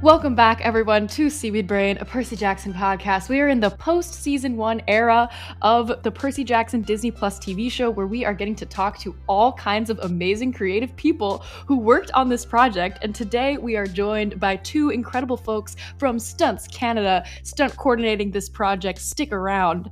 Welcome back, everyone, to Seaweed Brain, a Percy Jackson podcast. We are in the post-season 1 era of the Percy Jackson Disney Plus TV show, where we are getting to talk to all kinds of amazing creative people who worked on this project. And today we are joined by two incredible folks from Stunts Canada, stunt coordinating this project. Stick around.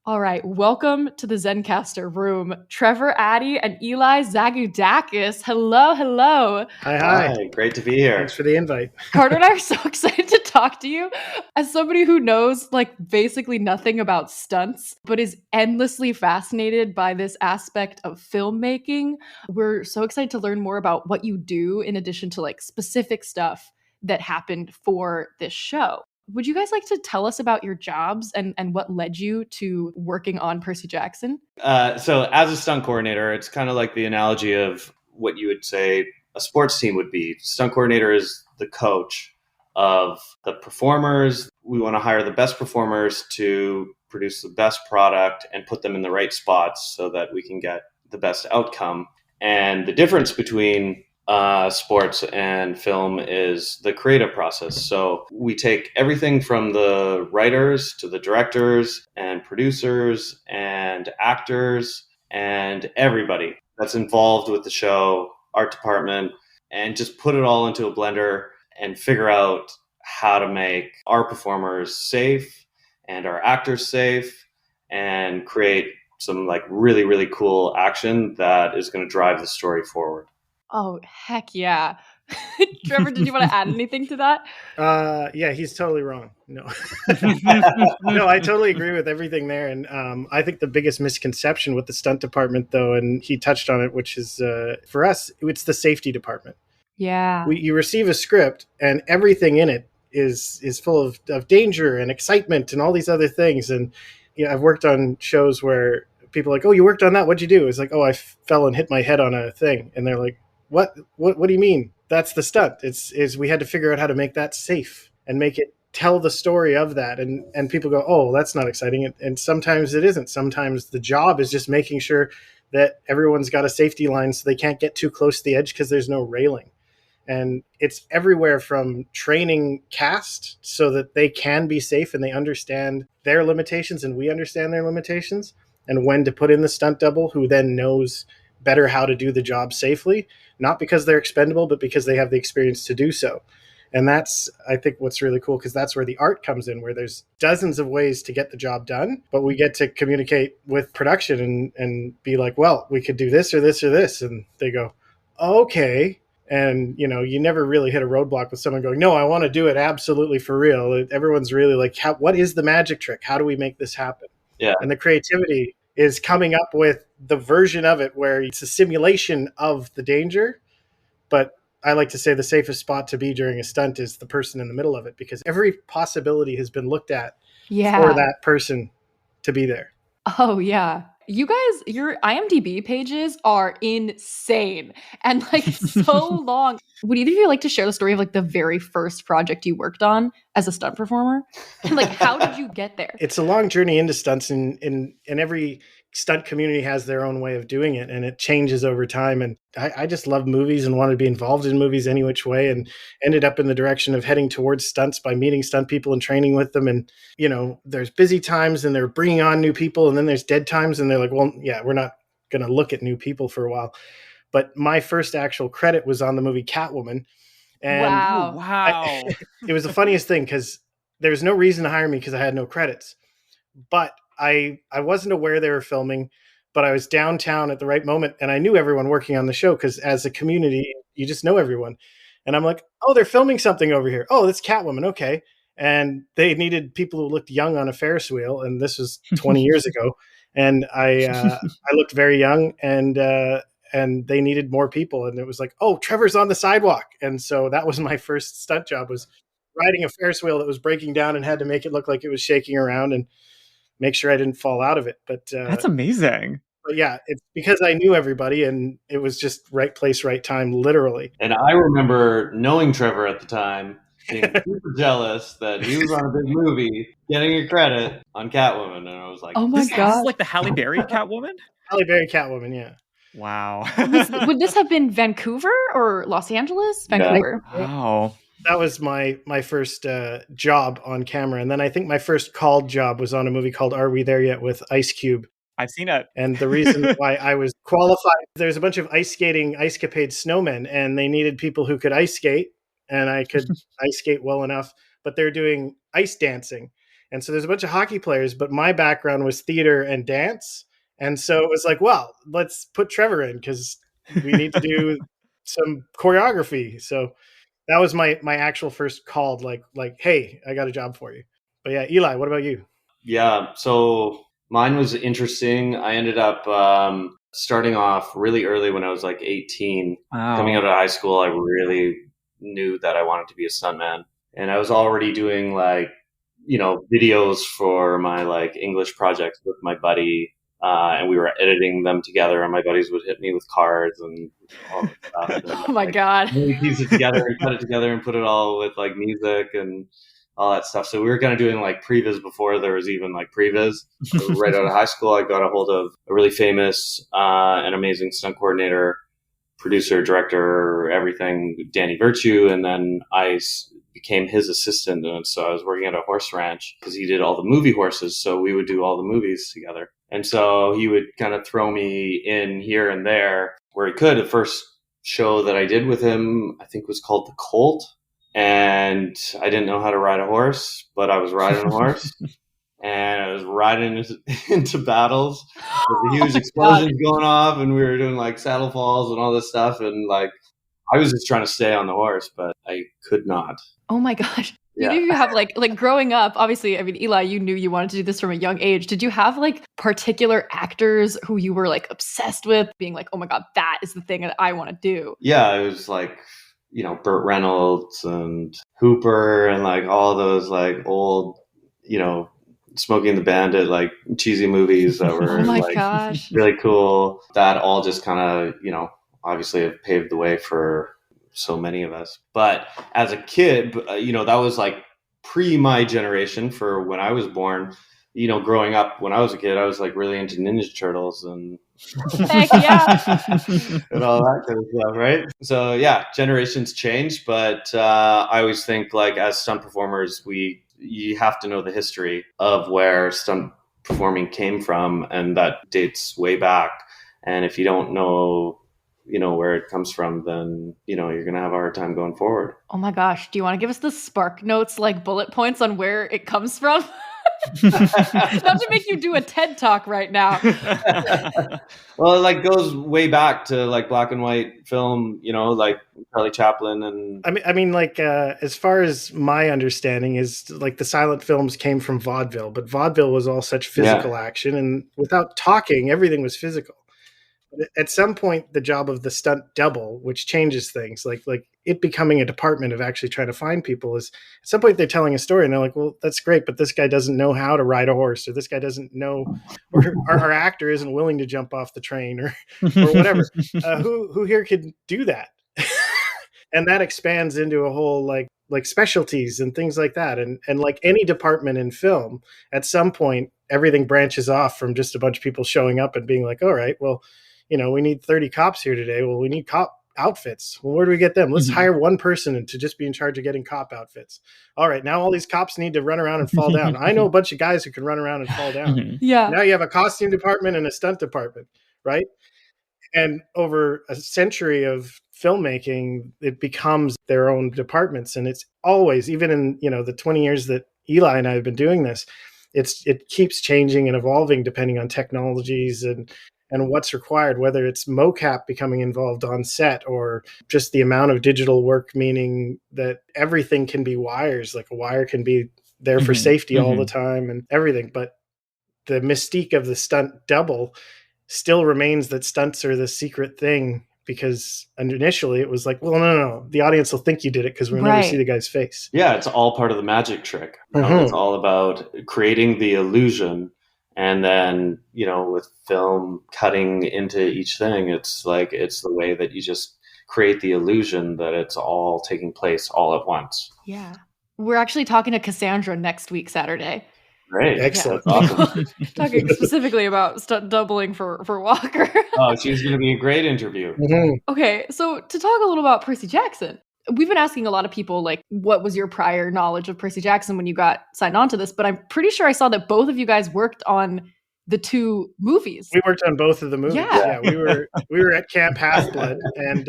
All right, welcome to the Zencaster room, Trevor Addie and Eli Zagoudakis. Hello. Hi. Great to be here. Thanks for the invite. Carter and I are so excited to talk to you. As somebody who knows basically nothing about stunts, but is endlessly fascinated by this aspect of filmmaking, we're so excited to learn more about what you do in addition to specific stuff that happened for this show. Would you guys like to tell us about your jobs and what led you to working on Percy Jackson? So as a stunt coordinator, it's kind of like the analogy of what you would say a sports team would be. Stunt coordinator is the coach of the performers. We want to hire the best performers to produce the best product and put them in the right spots so that we can get the best outcome. And the difference between sports and film is the creative process. So we take everything from the writers to the directors and producers and actors and everybody that's involved with the show, art department, and just put it all into a blender and figure out how to make our performers safe and our actors safe and create some really, really cool action that is going to drive the story forward. Oh, heck yeah. Trevor, did you want to add anything to that? Yeah, he's totally wrong. No, no, I totally agree with everything there. And I think the biggest misconception with the stunt department, though, and he touched on it, which is for us, it's the safety department. Yeah. You receive a script and everything in it is full of danger and excitement and all these other things. And I've worked on shows where people are like, oh, you worked on that? What'd you do? It's like, oh, I fell and hit my head on a thing. And they're like, What do you mean? That's the stunt. We had to figure out how to make that safe and make it tell the story of that. And people go, oh, that's not exciting. And sometimes it isn't. Sometimes the job is just making sure that everyone's got a safety line so they can't get too close to the edge because there's no railing. And it's everywhere from training cast so that they can be safe and they understand their limitations and we understand their limitations, and when to put in the stunt double who then knows better how to do the job safely, not because they're expendable, but because they have the experience to do so. And that's, I think, what's really cool, because that's where the art comes in, where there's dozens of ways to get the job done, but we get to communicate with production and be like, well, we could do this or this or this. And they go, okay. And, you never really hit a roadblock with someone going, no, I want to do it absolutely for real. Everyone's really like, what is the magic trick? How do we make this happen? Yeah. And the creativity is coming up with the version of it where it's a simulation of the danger. But I like to say the safest spot to be during a stunt is the person in the middle of it, because every possibility has been looked at for that person to be there. Oh, yeah. You guys, your IMDb pages are insane and so long. Would either of you like to share the story of the very first project you worked on as a stunt performer? And how did you get there? It's a long journey into stunts, and every stunt community has their own way of doing it, and it changes over time. And I just love movies and wanted to be involved in movies any which way, and ended up in the direction of heading towards stunts by meeting stunt people and training with them. And, there's busy times and they're bringing on new people, and then there's dead times and they're like, well, yeah, we're not going to look at new people for a while. But my first actual credit was on the movie Catwoman. And wow. It was the funniest thing, because there was no reason to hire me because I had no credits. But I wasn't aware they were filming, but I was downtown at the right moment, and I knew everyone working on the show, because as a community, you just know everyone. And I'm like, oh, they're filming something over here. Oh, that's Catwoman. Okay. And they needed people who looked young on a Ferris wheel. And this was 20 years ago. And I looked very young, and they needed more people. And it was like, oh, Trevor's on the sidewalk. And so that was my first stunt job, was riding a Ferris wheel that was breaking down and had to make it look like it was shaking around and make sure I didn't fall out of it. But that's amazing. But yeah, it's because I knew everybody, and it was just right place, right time, literally. And I remember knowing Trevor at the time, being super jealous that he was on a big movie, getting a credit on Catwoman. And I was like, oh my God. This is like the Halle Berry Catwoman? Halle Berry Catwoman, yeah. Wow. Would this have been Vancouver or Los Angeles? Vancouver. Yeah. Wow. That was my first job on camera. And then I think my first called job was on a movie called Are We There Yet with Ice Cube. I've seen it. And the reason why I was qualified, there's a bunch of ice skating, ice capade snowmen, and they needed people who could ice skate, and I could ice skate well enough, but they're doing ice dancing. And so there's a bunch of hockey players, but my background was theater and dance. And so it was like, well, let's put Trevor in because we need to do some choreography. So that was my actual first called, like, hey, I got a job for you. But yeah, Eli, what about you? Yeah, so mine was interesting. I ended up starting off really early when I was like 18. Wow. Coming out of high school, I really knew that I wanted to be a stuntman. And I was already doing like, videos for my like English projects with my buddy. And we were editing them together, and my buddies would hit me with cards and all that stuff. And, Oh my God. we piece it together and cut it together and put it all with like music and all that stuff. So we were kind of doing like previs before there was even like previs. So right out of high school, I got a hold of a really famous and amazing stunt coordinator, producer, director, everything, Danny Virtue. And then I became his assistant. And so I was working at a horse ranch because he did all the movie horses. So we would do all the movies together. And so he would kind of throw me in here and there where he could. The first show that I did with him, I think, was called The Colt. And I didn't know how to ride a horse, but I was riding a horse. And I was riding into battles with the huge explosions going off, and we were doing like saddle falls and all this stuff. And like, I was just trying to stay on the horse, but I could not. Oh my gosh. Yeah. You have like growing up, obviously, I mean, Eli, you knew you wanted to do this from a young age. Did you have like particular actors who you were like obsessed with, being like, oh my God, that is the thing that I want to do? Yeah, it was like, Burt Reynolds and Hooper and like all those like old, Smokey and the Bandit, like cheesy movies that were Oh my like gosh. really cool. That all just kind of, obviously have paved the way for so many of us. But as a kid, that was like pre my generation for when I was born. Growing up when I was a kid, I was like really into Ninja Turtles and Heck yeah. and all that kind of stuff, right? So yeah, generations change, but I always think like as stunt performers, you have to know the history of where stunt performing came from, and that dates way back. And if you don't know, where it comes from, then you're gonna have a hard time going forward. Oh my gosh. Do you want to give us the spark notes, like bullet points on where it comes from? Not to make you do a TED talk right now. Well, it like goes way back to like black and white film, like Charlie Chaplin and I mean, like as far as my understanding is, like the silent films came from vaudeville, but vaudeville was all such physical action, and without talking, everything was physical. But at some point, the job of the stunt double, which changes things, like it becoming a department of actually trying to find people, is at some point they're telling a story and they're like, well, that's great, but this guy doesn't know how to ride a horse, or this guy doesn't know, or our actor isn't willing to jump off the train, or whatever. Who here could do that? And that expands into a whole like specialties and things like that. And like any department in film, at some point, everything branches off from just a bunch of people showing up and being like, all right, well, we need 30 cops here today. Well, we need cop outfits. Well, where do we get them? Let's hire one person to just be in charge of getting cop outfits. All right, now all these cops need to run around and fall down. I know a bunch of guys who can run around and fall down. Yeah. Now you have a costume department and a stunt department, right? And over a century of filmmaking, it becomes their own departments. And it's always, even in, the 20 years that Eli and I have been doing this, it keeps changing and evolving depending on technologies and what's required, whether it's mocap becoming involved on set or just the amount of digital work, meaning that everything can be wires, like a wire can be there for safety all the time and everything. But the mystique of the stunt double still remains that stunts are the secret thing, because initially it was like, well, no, the audience will think you did it because we'll never see the guy's face. Yeah, it's all part of the magic trick. It's all about creating the illusion. And then, with film cutting into each thing, it's like, it's the way that you just create the illusion that it's all taking place all at once. Yeah. We're actually talking to Cassandra next week, Saturday. Great. Excellent. That's awesome. Talking specifically about stunt doubling for Walker. Oh, she's going to be a great interview. Okay, so to talk a little about Percy Jackson, we've been asking a lot of people, like, what was your prior knowledge of Percy Jackson when you got signed on to this? But I'm pretty sure I saw that both of you guys worked on the 2 movies. We worked on both of the movies. Yeah. We were at Camp Half-Blood, and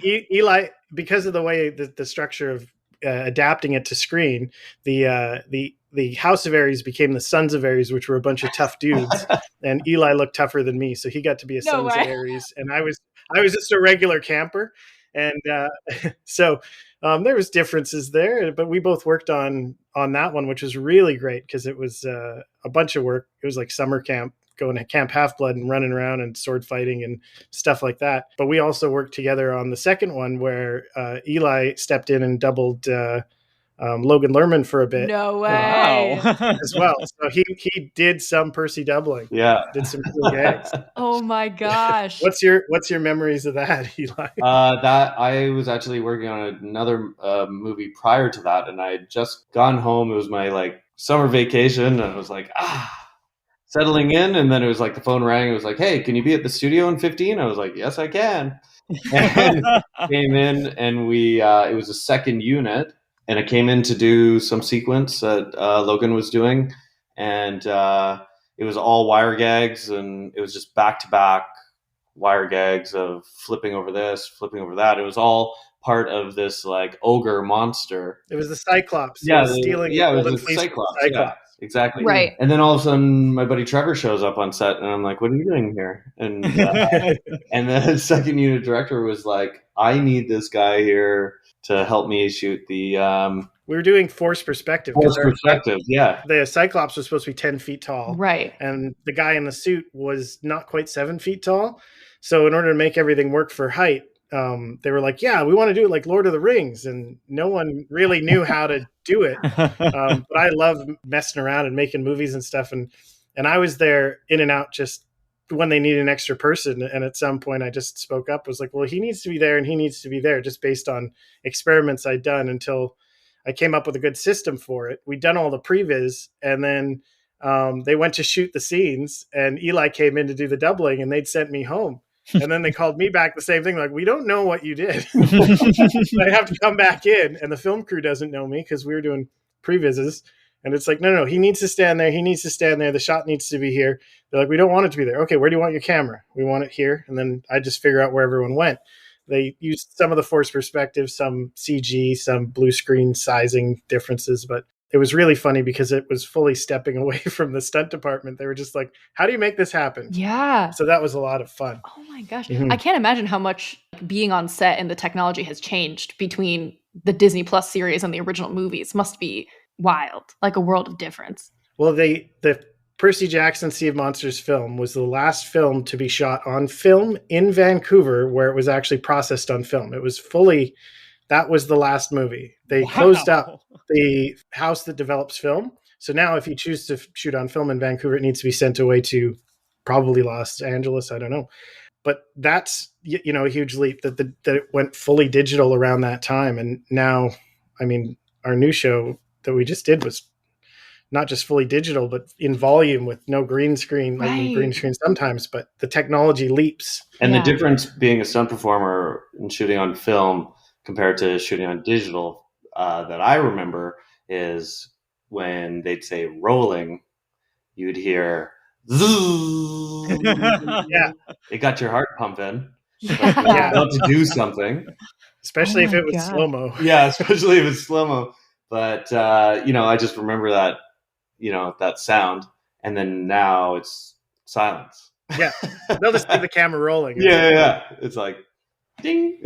Eli, because of the way the structure of adapting it to screen, the House of Ares became the Sons of Ares, which were a bunch of tough dudes, and Eli looked tougher than me, so he got to be a Sons of Ares, and I was just a regular camper, and so there was differences there, but we both worked on that one, which was really great because it was a bunch of work. It was like summer camp, going to Camp Half-Blood and running around and sword fighting and stuff like that. But we also worked together on the second one where Eli stepped in and doubled Logan Lerman for a bit. No way. As well. So he did some Percy doubling. Yeah. Did some cool gags. Oh my gosh. What's your memories of that, Eli? That I was actually working on another movie prior to that, and I had just gone home. It was my summer vacation, and I was like, settling in, and then it was like the phone rang. It was like, hey, can you be at the studio in 15? I was like, yes, I can. And came in, and we it was a second unit, and I came in to do some sequence that Logan was doing, and it was all wire gags, and it was just back-to-back wire gags of flipping over this, flipping over that. It was all part of this ogre monster. It was the Cyclops. Yeah, stealing. Yeah, it was the Cyclops. Yeah, exactly. Right. And then all of a sudden, my buddy Trevor shows up on set, and I'm like, "What are you doing here?" And and the second unit director was like, "I need this guy here to help me shoot the." We were doing forced perspective. Forced perspective, yeah. The Cyclops was supposed to be 10 feet tall. Right. And the guy in the suit was not quite 7 feet tall. So in order to make everything work for height, they were like, yeah, we want to do it like Lord of the Rings. And no one really knew how to do it. But I love messing around and making movies and stuff. And I was there in and out just when they needed an extra person. And at some point I just spoke up, was like, well, he needs to be there and he needs to be there, just based on experiments I'd done, until I came up with a good system for it. We'd done all the previs, and then they went to shoot the scenes, and Eli came in to do the doubling, and they'd sent me home. And then they called me back, the same thing, like, we don't know what you did. I have to come back in, and the film crew doesn't know me because we were doing previses. And it's like, no, he needs to stand there. He needs to stand there. The shot needs to be here. They're like, we don't want it to be there. Okay, where do you want your camera? We want it here. And then I just figure out where everyone went. They used some of the forced perspective, some CG, some blue screen sizing differences, but it was really funny because it was fully stepping away from the stunt department. They were just like, how do you make this happen? Yeah. So that was a lot of fun. Oh my gosh. I can't imagine how much being on set and the technology has changed between the Disney Plus series and the original movies. Must be wild, like a world of difference. Well, the Percy Jackson Sea of Monsters film was the last film to be shot on film in Vancouver, where it was actually processed on film. It was fully, that was the last movie. They closed up the house that develops film. So now if you choose to shoot on film in Vancouver, it needs to be sent away to probably Los Angeles. I don't know. But that's, a huge leap that it went fully digital around that time. And now, I mean, our new show that we just did was not just fully digital, but in volume with no green screen, like green screen sometimes, but the technology leaps. And the difference being a stunt performer and shooting on film compared to shooting on digital that I remember is when they'd say rolling, you'd hear zoom. Yeah. It got your heart pumping. Like, about to do something. Especially if it was slow-mo. Yeah, especially if it's slow-mo. But, I just remember that, that sound. And then now it's silence. Yeah. They'll just see the camera rolling. Yeah. It's like, ding.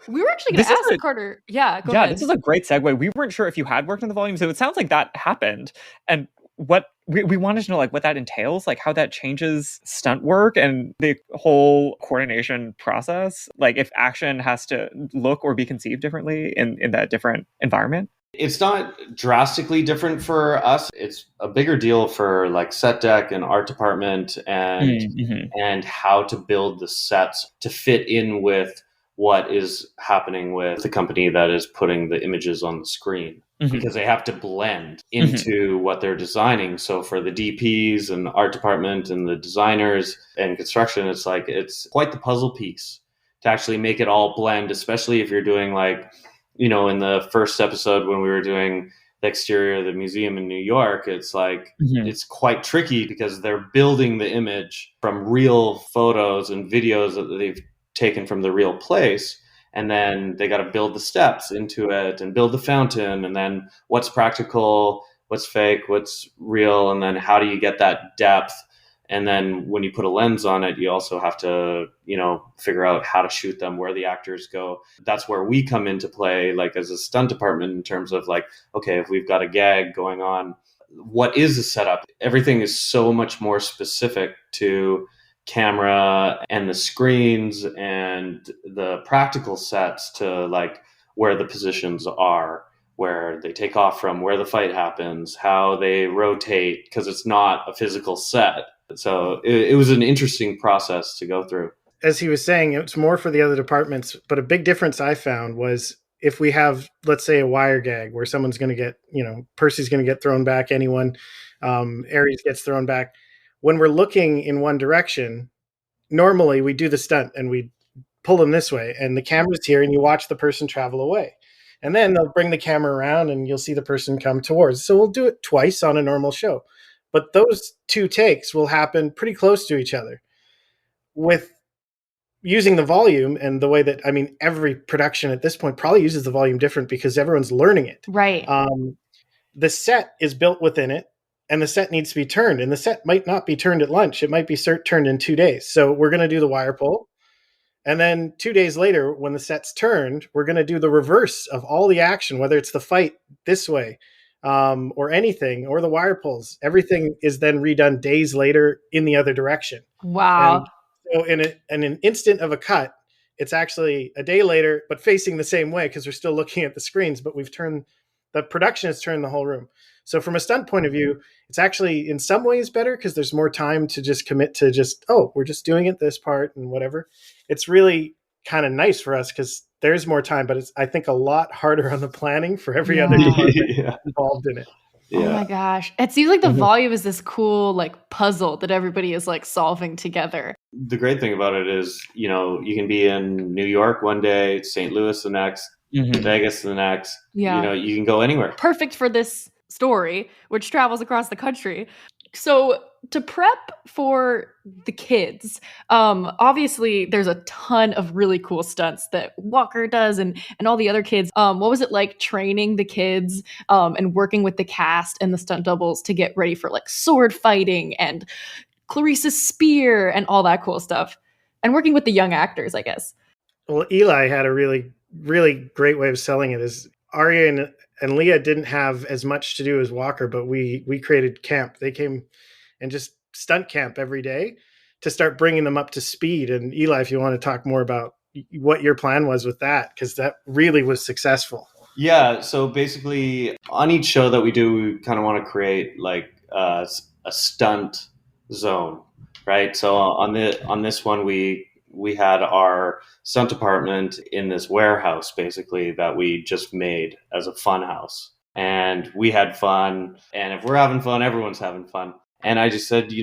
We were actually going to ask Carter. Yeah, go ahead. This is a great segue. We weren't sure if you had worked on the volume, so it sounds like that happened. And what we wanted to know, what that entails, how that changes stunt work and the whole coordination process. If action has to look or be conceived differently in that different environment. It's not drastically different for us. It's a bigger deal for set deck and art department and how to build the sets to fit in with what is happening with the company that is putting the images on the screen, because they have to blend into what they're designing. So for the DPs and the art department and the designers and construction, it's quite the puzzle piece to actually make it all blend, especially if you're doing in the first episode when we were doing the exterior of the museum in New York, it's it's quite tricky because they're building the image from real photos and videos that they've taken from the real place. And then they got to build the steps into it and build the fountain. And then what's practical, what's fake, what's real. And then how do you get that depth? And then when you put a lens on it, you also have to, figure out how to shoot them, where the actors go. That's where we come into play, as a stunt department, in terms of okay, if we've got a gag going on, what is the setup? Everything is so much more specific to camera and the screens and the practical sets to where the positions are, where they take off from, where the fight happens, how they rotate, because it's not a physical set. So it was an interesting process to go through. As he was saying, it's more for the other departments, but a big difference I found was if we have, let's say, a wire gag where someone's going to get, Percy's going to get thrown back, anyone, Aries gets thrown back. When we're looking in one direction, normally we do the stunt and we pull them this way and the camera's here and you watch the person travel away. And then they'll bring the camera around and you'll see the person come towards. So we'll do it twice on a normal show. But those two takes will happen pretty close to each other. With using the volume and the way that, every production at this point probably uses the volume different because everyone's learning it. Right. The set is built within it and the set needs to be turned. And the set might not be turned at lunch. It might be turned in 2 days. So we're going to do the wire pull. And then 2 days later, when the set's turned, we're going to do the reverse of all the action, whether it's the fight this way or anything, or the wire pulls. Everything is then redone days later in the other direction. Wow. And so in an instant of a cut, it's actually a day later, but facing the same way because we're still looking at the screens, but the production has turned the whole room. So from a stunt point of view, it's actually in some ways better because there's more time to just commit to we're just doing it this part and whatever. It's really kind of nice for us because there's more time, but it's, I think, a lot harder on the planning for every other department involved in it. Oh my gosh. It seems like the volume is this cool puzzle that everybody is solving together. The great thing about it is, you can be in New York one day, St. Louis the next, Vegas the next. Yeah. You can go anywhere. Perfect for this story, which travels across the country. So to prep for the kids, obviously there's a ton of really cool stunts that Walker does and all the other kids. What was it like training the kids and working with the cast and the stunt doubles to get ready for sword fighting and Clarissa's spear and all that cool stuff? And working with the young actors, I guess. Well, Eli had a really, really great way of selling it. Is Arya and Leah didn't have as much to do as Walker, but we created camp. They came and just stunt camp every day to start bringing them up to speed. And Eli, if you want to talk more about what your plan was with that, because that really was successful. Yeah. So basically on each show that we do, we kind of want to create a stunt zone, right? So on this one, we had our stunt department in this warehouse, basically, that we just made as a fun house. And we had fun. And if we're having fun, everyone's having fun. And I just said,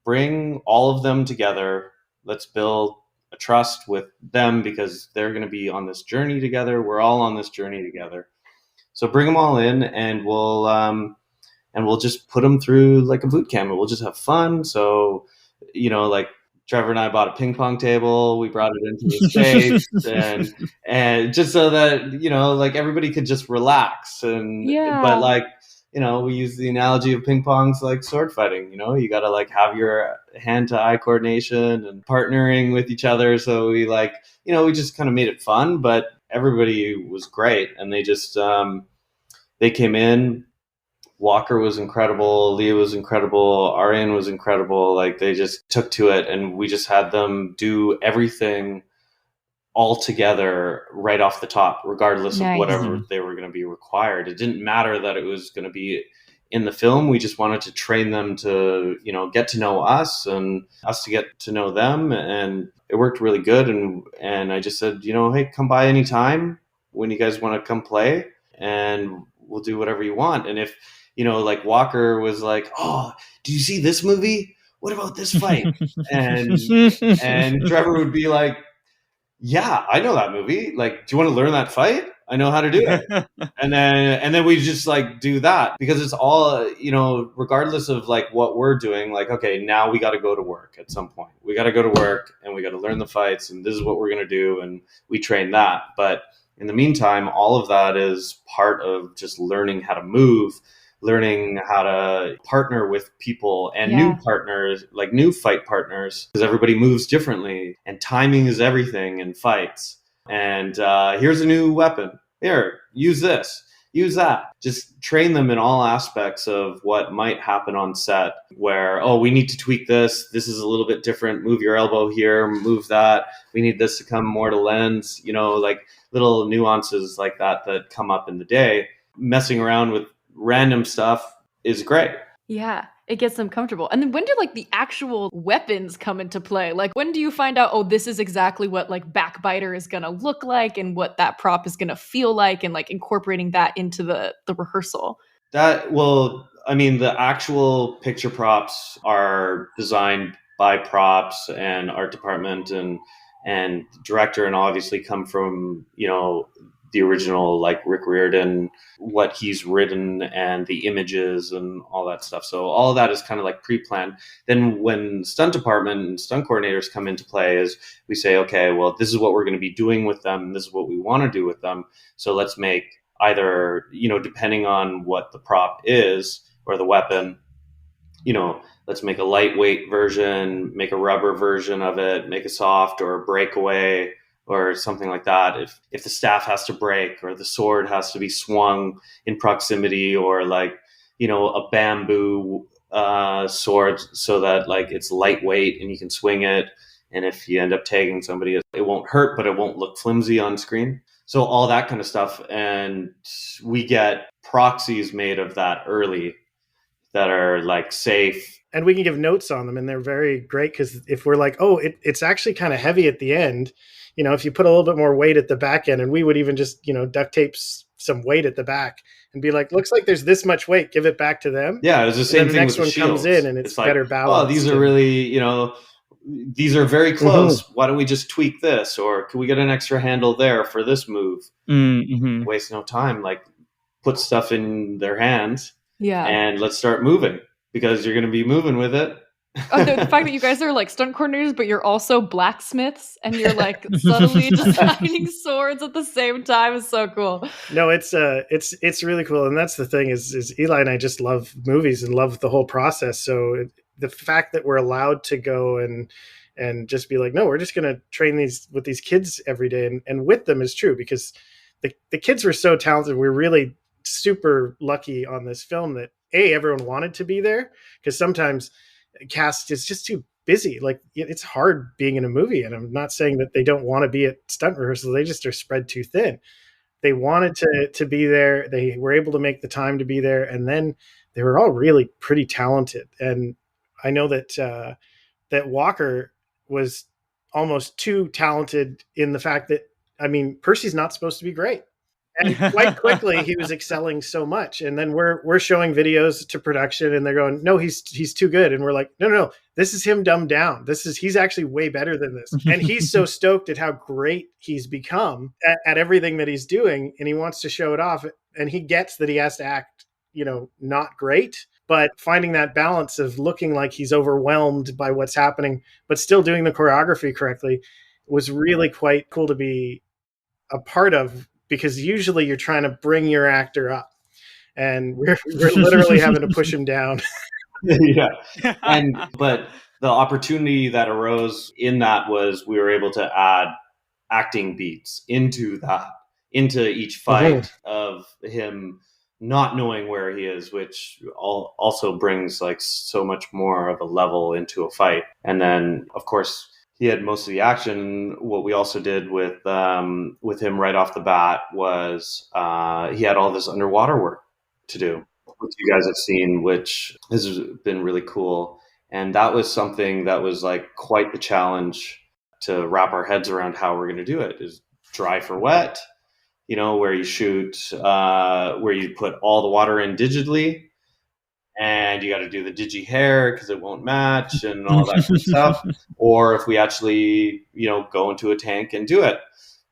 bring all of them together. Let's build a trust with them because they're going to be on this journey together. We're all on this journey together. So bring them all in and we'll just put them through a boot camp and we'll just have fun. So, Trevor and I bought a ping pong table. We brought it into the States and just so that, everybody could just relax. But we use the analogy of ping pong's like sword fighting. You got to have your hand to eye coordination and partnering with each other. So we we just kind of made it fun, but everybody was great. And they just, they came in. Walker was incredible. Leah was incredible. Arian was incredible. They just took to it and we just had them do everything all together right off the top, regardless of whatever they were going to be required. It didn't matter that it was going to be in the film. We just wanted to train them to, get to know us and us to get to know them. And it worked really good. And I just said, hey, come by anytime when you guys want to come play, and we'll do whatever you want. And if, like Walker was like, oh, do you see this movie? What about this fight? And Trevor would be like, yeah, I know that movie. Like, do you want to learn that fight? I know how to do it. and then we just like do that, because it's all, regardless of like what we're doing, like, okay, now we got to go to work at some point. We got to go to work and we got to learn the fights, and this is what we're going to do. And we train that. But in the meantime, all of that is part of just learning how to move, learning how to partner with people and new partners, like new fight partners, because everybody moves differently and timing is everything in fights. And here's a new weapon. Here, use this, use that. Just train them in all aspects of what might happen on set, where, oh, we need to tweak this. This is a little bit different. Move your elbow here, move that. We need this to come more to lens, like little nuances like that come up in the day. Messing around with random stuff is great. Yeah, it gets them comfortable. And then when do like the actual weapons come into play? Like, when do you find out, oh, this is exactly what like backbiter is going to look like and what that prop is going to feel like, and like incorporating that into the rehearsal? The actual picture props are designed by props and art department and director, and obviously come from, the original, like Rick Riordan, what he's written and the images and all that stuff. So all of that is kind of like pre-planned. Then when stunt department and stunt coordinators come into play, is we say, okay, well, this is what we're going to be doing with them. This is what we want to do with them. So let's make either, depending on what the prop is or the weapon, let's make a lightweight version, make a rubber version of it, make a soft or a breakaway, or something like that. If the staff has to break, or the sword has to be swung in proximity, or like, a bamboo sword, so that like it's lightweight and you can swing it. And if you end up tagging somebody, it won't hurt, but it won't look flimsy on screen. So all that kind of stuff. And we get proxies made of that early that are like safe. And we can give notes on them, and they're very great, because if we're like, oh, it's actually kind of heavy at the end, if you put a little bit more weight at the back end, and we would even just, duct tape some weight at the back and be like, looks like there's this much weight, give it back to them. Yeah, it was the same thing. The next one comes in and it's better like, balanced. Oh, these are really, these are very close. Mm-hmm. Why don't we just tweak this? Or can we get an extra handle there for this move? Mm-hmm. Waste no time. Like, put stuff in their hands. Yeah. And let's start moving, because you're going to be moving with it. Oh, the fact that you guys are like stunt coordinators, but you're also blacksmiths, and you're like subtly designing swords at the same time is so cool. No, it's really cool, and that's the thing is Eli and I just love movies and love the whole process. So the fact that we're allowed to go and just be like, no, we're just going to train with these kids every day, and with them is true, because the kids were so talented. We're really super lucky on this film that everyone wanted to be there, because sometimes cast is just too busy. Like, it's hard being in a movie, and I'm not saying that they don't want to be at stunt rehearsals. They just are spread too thin. They wanted to be there. They were able to make the time to be there, and then they were all really pretty talented. And I know that that Walker was almost too talented in the fact that, Percy's not supposed to be great. And quite quickly, he was excelling so much. And then we're showing videos to production, and they're going, no, he's too good. And we're like, no, this is him dumbed down. He's actually way better than this. And he's so stoked at how great he's become at everything that he's doing. And he wants to show it off. And he gets that he has to act, not great, but finding that balance of looking like he's overwhelmed by what's happening, but still doing the choreography correctly was really quite cool to be a part of. Because usually you're trying to bring your actor up, and we're literally having to push him down. Yeah. But the opportunity that arose in that was we were able to add acting beats into each fight of him not knowing where he is, which also brings like so much more of a level into a fight. And then, of course, he had most of the action. What we also did with him right off the bat was he had all this underwater work to do. which you guys have seen, which has been really cool. And that was something that was like quite the challenge to wrap our heads around how we're going to do it. Is dry for wet, where you shoot, where you put all the water in digitally, and you got to do the digi hair because it won't match and all that kind of stuff. Or if we actually, go into a tank and do it.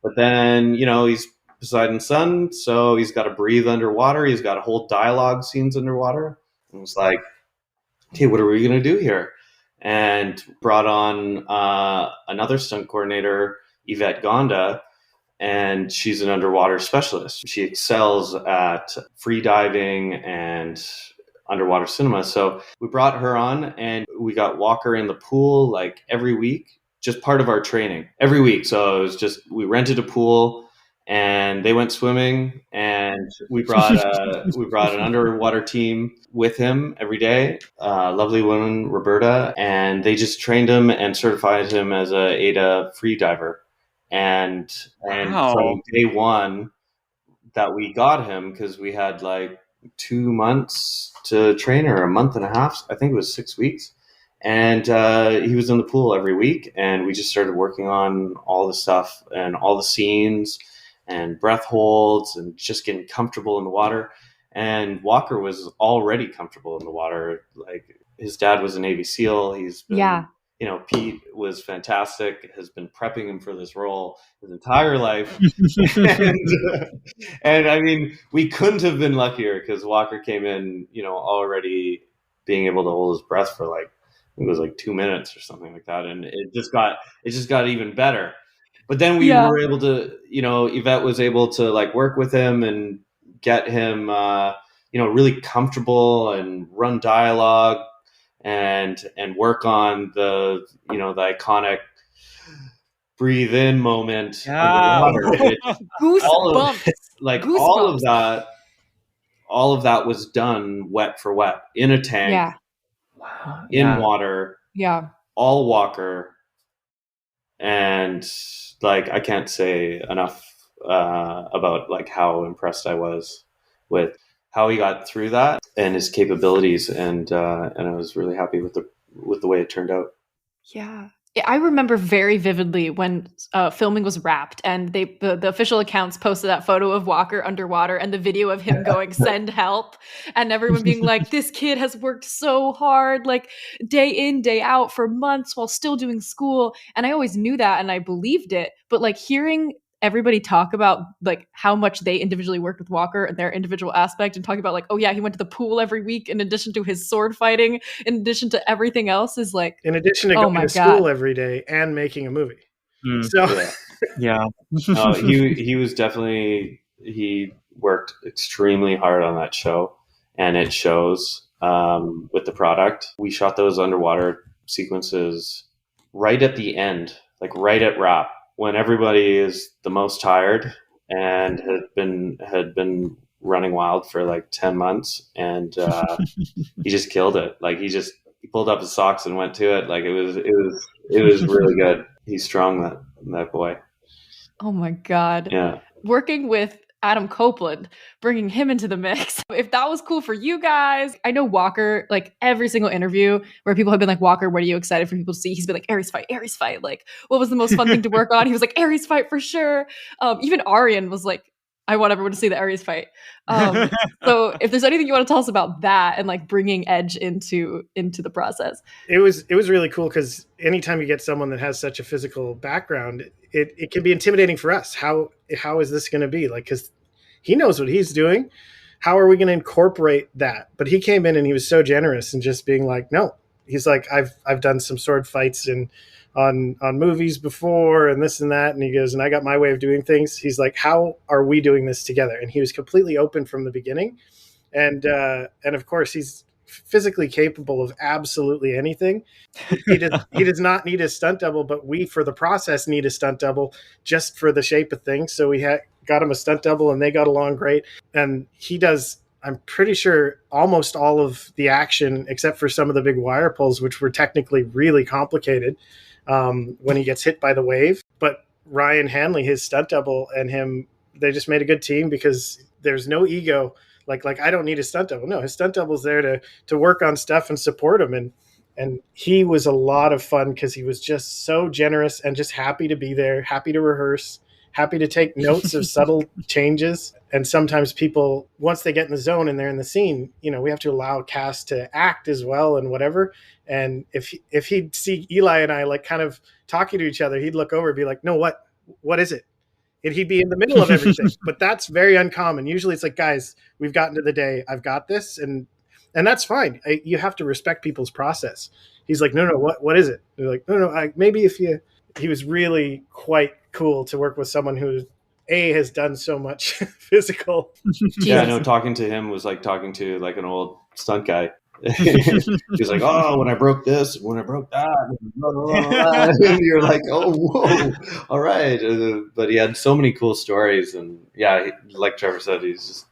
But then, he's Poseidon's son, so he's got to breathe underwater. He's got to hold dialogue scenes underwater. And it's like, okay, what are we going to do here? And brought on another stunt coordinator, Yvette Gonda, and she's an underwater specialist. She excels at free diving and underwater cinema. So we brought her on, and we got Walker in the pool like every week, just part of our training every week. So it was just, we rented a pool and they went swimming, and we brought an underwater team with him every day. Lovely woman, Roberta, and they just trained him and certified him as a ADA free diver. And from day one that we got him, because we had like 2 months to train, or a month and a half, I think it was 6 weeks. And he was in the pool every week, and we just started working on all the stuff and all the scenes and breath holds and just getting comfortable in the water. And Walker was already comfortable in the water. Like, his dad was a Navy SEAL. He's been, Pete was fantastic, has been prepping him for this role his entire life. and I mean, we couldn't have been luckier, because Walker came in, already being able to hold his breath for like, I think it was like 2 minutes or something like that. And it just got even better. But then we were able to, Yvette was able to like work with him and get him, really comfortable and run dialogue and work on the, the iconic breathe in moment underwater. Goosebumps. All of that was done wet for wet in a tank. Yeah. Wow. In water. Yeah. All Walker. And like, I can't say enough about like how impressed I was with how he got through that and his capabilities, and I was really happy with the way it turned out. Yeah. I remember very vividly when filming was wrapped, and the official accounts posted that photo of Walker underwater and the video of him going, send help, and everyone being like, this kid has worked so hard, like day in, day out for months while still doing school. And I always knew that, and I believed it. But like, hearing everybody talk about like how much they individually worked with Walker and their individual aspect, and talking about like, oh yeah, he went to the pool every week in addition to his sword fighting, in addition to everthing else, is like, in addition to going to school every day and making a movie. So he was definitely, he worked extremely hard on that show, and it shows with the product. We shot those underwater sequences right at the end, like right at wrap, when everybody is the most tired and had been running wild for like 10 months, and he just killed it. Like, he pulled up his socks and went to it. Like, it was really good. He's strong, that boy. Oh my God. Yeah. Working with Adam Copeland, bringing him into the mix. If that was cool for you guys. I know Walker, like every single interview where people have been like, Walker, what are you excited for people to see? He's been like, Ares fight. Like, what was the most fun thing to work on? He was like, Ares fight for sure. Even Arian was like, I want everyone to see the Ares fight. So if there's anything you want to tell us about that and like bringing Edge into the process. It was really cool, because anytime you get someone that has such a physical background, it can be intimidating for us. How is this going to be? Like, because he knows what he's doing. How are we going to incorporate that? But he came in and he was so generous and just being like, no. He's like, I've done some sword fights on movies before and this and that. And he goes, and I got my way of doing things. He's like, how are we doing this together? And he was completely open from the beginning. And of course, he's physically capable of absolutely anything. He does not need a stunt double, but we, for the process, need a stunt double just for the shape of things. So we got him a stunt double, and they got along great. And he does, I'm pretty sure, almost all of the action except for some of the big wire pulls, which were technically really complicated when he gets hit by the wave. But Ryan Hanley, his stunt double, and him, they just made a good team, because there's no ego. Like I don't need a stunt double. No, his stunt double's there to work on stuff and support him. And he was a lot of fun because he was just so generous and just happy to be there, happy to rehearse, happy to take notes of subtle changes. And sometimes people, once they get in the zone and they're in the scene, we have to allow cast to act as well and whatever. And if he'd see Eli and I like kind of talking to each other, he'd look over and be like, no, what is it? And he'd be in the middle of everything. But that's very uncommon. Usually it's like, guys, we've gotten to the day, I've got this. And that's fine. You have to respect people's process. He's like, no, what is it? They're like, no, maybe if you. He was really quite cool to work with someone who has done so much physical. Yeah, I know. Talking to him was like talking to like an old stunt guy. He's like, oh, when I broke this, when I broke that, and you're like, oh, whoa, all right. But he had so many cool stories, and yeah, like Trevor said, he's just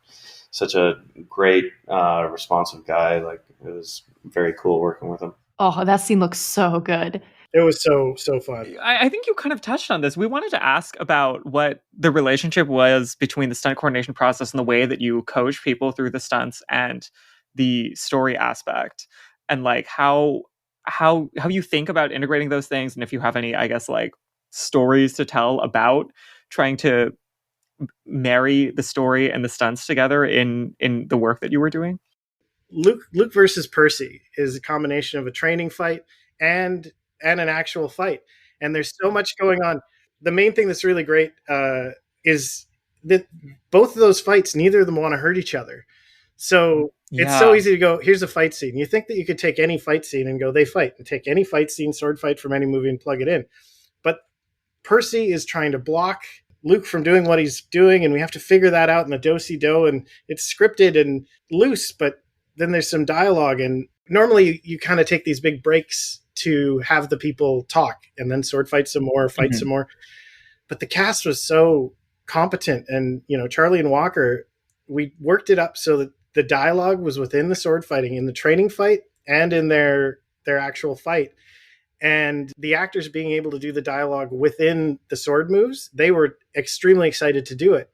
such a great, responsive guy. Like, it was very cool working with him. Oh, that scene looks so good. It was so fun. I think you kind of touched on this. We wanted to ask about what the relationship was between the stunt coordination process and the way that you coach people through the stunts and the story aspect, and like how you think about integrating those things, and if you have any, I guess, like stories to tell about trying to marry the story and the stunts together in the work that you were doing. Luke versus Percy is a combination of a training fight and an actual fight, and there's so much going on. The main thing that's really great is that both of those fights, neither of them want to hurt each other. So it's so easy to go, here's a fight scene. You think that you could take any fight scene and go, they fight, and take any fight scene, sword fight from any movie and plug it in. But Percy is trying to block Luke from doing what he's doing, and we have to figure that out in the do-si-do, and it's scripted and loose, but then there's some dialogue, and normally you kind of take these big breaks to have the people talk and then sword fight some more, fight some more. But the cast was so competent, and Charlie and Walker, we worked it up so that the dialogue was within the sword fighting, in the training fight and in their actual fight. And the actors being able to do the dialogue within the sword moves, they were extremely excited to do it.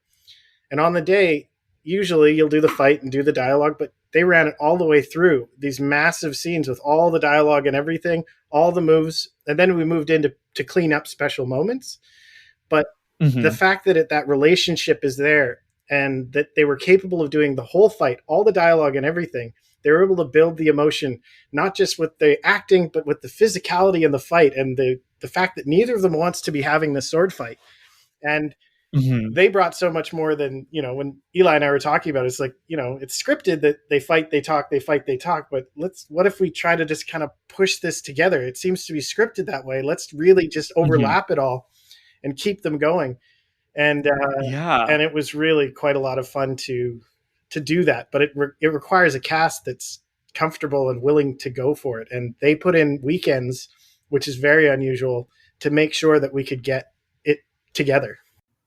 And on the day, usually you'll do the fight and do the dialogue, but they ran it all the way through these massive scenes with all the dialogue and everything, all the moves. And then we moved into to clean up special moments. But the fact that that relationship is there, and that they were capable of doing the whole fight, all the dialogue and everything, they were able to build the emotion, not just with the acting, but with the physicality in the fight, and the fact that neither of them wants to be having the sword fight. And they brought so much more than, when Eli and I were talking about it, it's like, it's scripted that they fight, they talk, they fight, they talk, but what if we try to just kind of push this together? It seems to be scripted that way. Let's really just overlap it all and keep them going. And and it was really quite a lot of fun to do that, but it requires a cast that's comfortable and willing to go for it. And they put in weekends, which is very unusual, to make sure that we could get it together.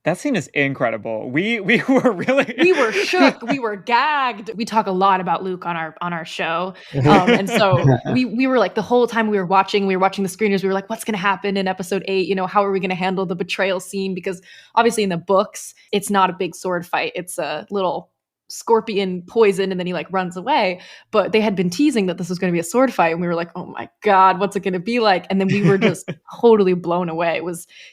That scene is incredible. We were really we were shook. We were gagged. We talk a lot about Luke on our show, and so we were like, the whole time we were watching the screeners, we were like, what's going to happen in episode 8? How are we going to handle the betrayal scene? Because obviously in the books, it's not a big sword fight. It's a little scorpion poison, and then he like runs away. But they had been teasing that this was going to be a sword fight, and we were like, oh my God, what's it going to be like? And then we were just totally blown away.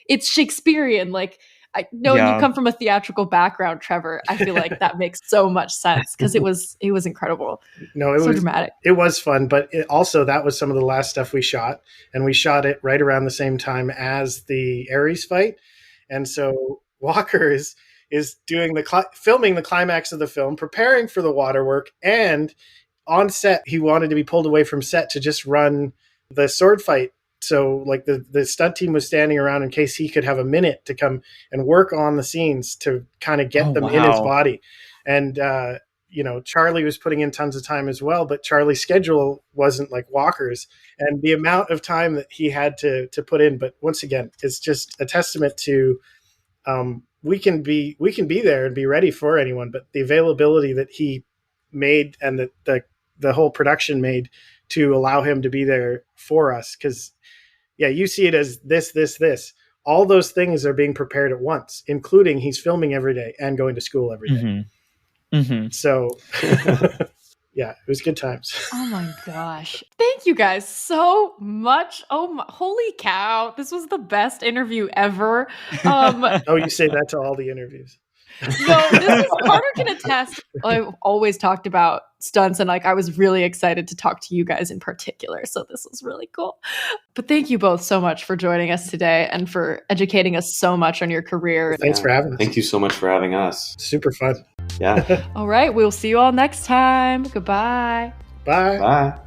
It's Shakespearean, like. I know you come from a theatrical background, Trevor. I feel like that makes so much sense because it was incredible. No, it was dramatic. It was fun, but also that was some of the last stuff we shot, and we shot it right around the same time as the Ares fight. And so Walker is doing filming the climax of the film, preparing for the water work, and on set he wanted to be pulled away from set to just run the sword fight. So like the stunt team was standing around in case he could have a minute to come and work on the scenes to kind of get them in his body. And, Charlie was putting in tons of time as well, but Charlie's schedule wasn't like Walker's, and the amount of time that he had to put in. But once again, it's just a testament to, we can be there and be ready for anyone, but the availability that he made and that the whole production made to allow him to be there for us. Cause you see it as this, all those things are being prepared at once, including he's filming every day and going to school every day. So yeah, it was good times. Oh my gosh. Thank you guys so much. Holy cow. This was the best interview ever. Oh, you say that to all the interviews. No, Carter can attest. I've always talked about stunts, and I was really excited to talk to you guys in particular. So this was really cool. But thank you both so much for joining us today and for educating us so much on your career. Thanks for having us. Thank you so much for having us. Super fun. Yeah. All right, we'll see you all next time. Goodbye. Bye. Bye.